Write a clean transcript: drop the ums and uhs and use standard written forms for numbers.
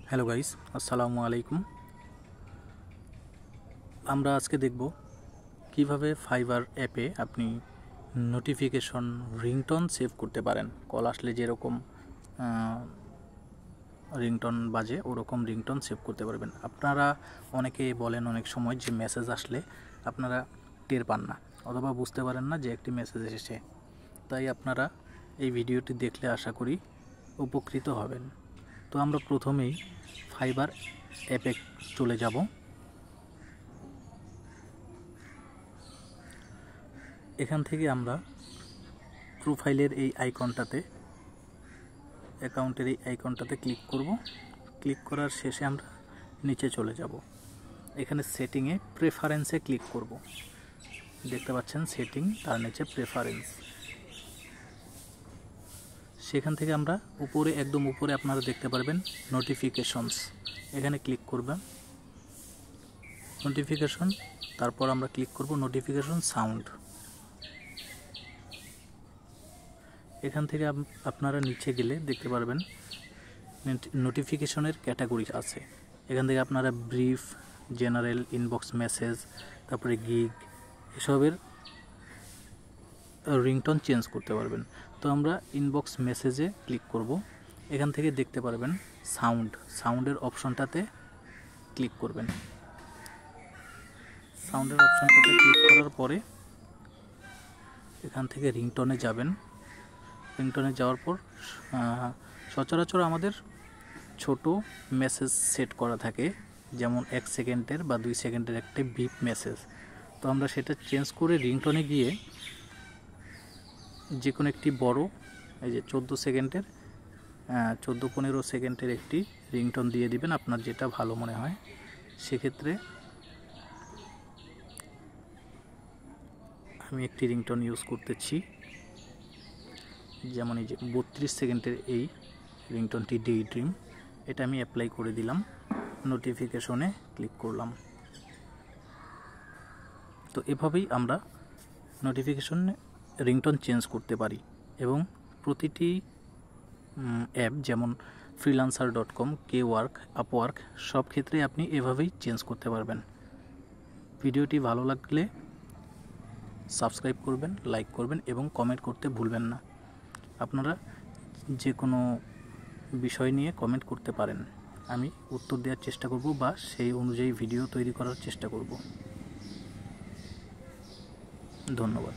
Hello guys, আসসালামু আলাইকুম। আমরা আজকে দেখব কিভাবে ফাইবার অ্যাপে আপনি নোটিফিকেশন রিংটোন সেভ করতে পারেন। কল আসলে যেরকম রিংটোন বাজে ওরকম রিংটোন সেভ করতে পারবেন। আপনারা অনেকে বলেন অনেক সময় যে মেসেজ আসলে আপনারা টের পান না অথবা বুঝতে পারেন না যে একটি মেসেজ এসেছে। তাই আপনারা এই ভিডিওটি দেখলে আশা করি উপকৃত হবেন। তো আমরা প্রথমেই ফাইবার অ্যাপে চলে যাব। এখান থেকে আমরা প্রোফাইলের এই আইকনটাতে, অ্যাকাউন্টের এই আইকনটাতে ক্লিক করব। ক্লিক করার শেষে আমরা নিচে চলে যাব। এখানে সেটিংয়ে প্রেফারেন্সে ক্লিক করব। দেখতে পাচ্ছেন সেটিং, তার নিচে প্রেফারেন্স। সেখান থেকে আমরা উপরে, একদম উপরে আপনারা দেখতে পারবেন নোটিফিকেশনস। এখানে ক্লিক করবেন নোটিফিকেশন, তারপর আমরা ক্লিক করব নোটিফিকেশন সাউন্ড। এখান থেকে আপনারা নিচে গেলে দেখতে পারবেন নোটিফিকেশনের ক্যাটাগরি আছে। এখান থেকে আপনারা ব্রিফ, জেনারেল, ইনবক্স মেসেজ, তারপরে গিগ, এসবের রিংটোন চেঞ্জ করতে পারবেন। তো আমরা ইনবক্স মেসেজে ক্লিক করব। এখান থেকে দেখতে পারবেন সাউন্ডের অপশনটাতে ক্লিক করবেন। সাউন্ডের অপশনটাতে ক্লিক করার পরে এখান থেকে রিংটোনে যাবেন। রিংটোনে যাওয়ার পর সচরাচর আমাদের ছোট মেসেজ সেট করা থাকে, যেমন 1 সেকেন্ডের বা 2 সেকেন্ডের একটা বিপ মেসেজ। তো আমরা সেটা চেঞ্জ করে রিংটোনে গিয়ে যে কোনো একটি বড়, এই যে 14 সেকেন্ডের 14-15 সেকেন্ডের একটি রিংটোন দিয়ে দিবেন, আপনার যেটা ভালো মনে হয়। সেক্ষেত্রে আমি একটি রিংটোন ইউজ করতেছি, যেমন এই যে 32 সেকেন্ডের এই রিংটোনটি ডে ড্রিম। এটা আমি অ্যাপ্লাই করে দিলাম, নোটিফিকেশনে ক্লিক করলাম। তো এভাবেই আমরা নোটিফিকেশনে রিংটোন চেঞ্জ করতে পারি এবং প্রতিটি অ্যাপ যেমন freelancer.com, Kwrk, Upwork সব ক্ষেত্রে আপনি এভাবেই চেঞ্জ করতে পারবেন। ভিডিওটি ভালো লাগলে সাবস্ক্রাইব করবেন, লাইক করবেন এবং কমেন্ট করতে ভুলবেন না। আপনারা যে কোনো বিষয় নিয়ে কমেন্ট করতে পারেন, আমি উত্তর দেওয়ার চেষ্টা করব বা সেই অনুযায়ী ভিডিও তৈরি করার চেষ্টা করব। ধন্যবাদ।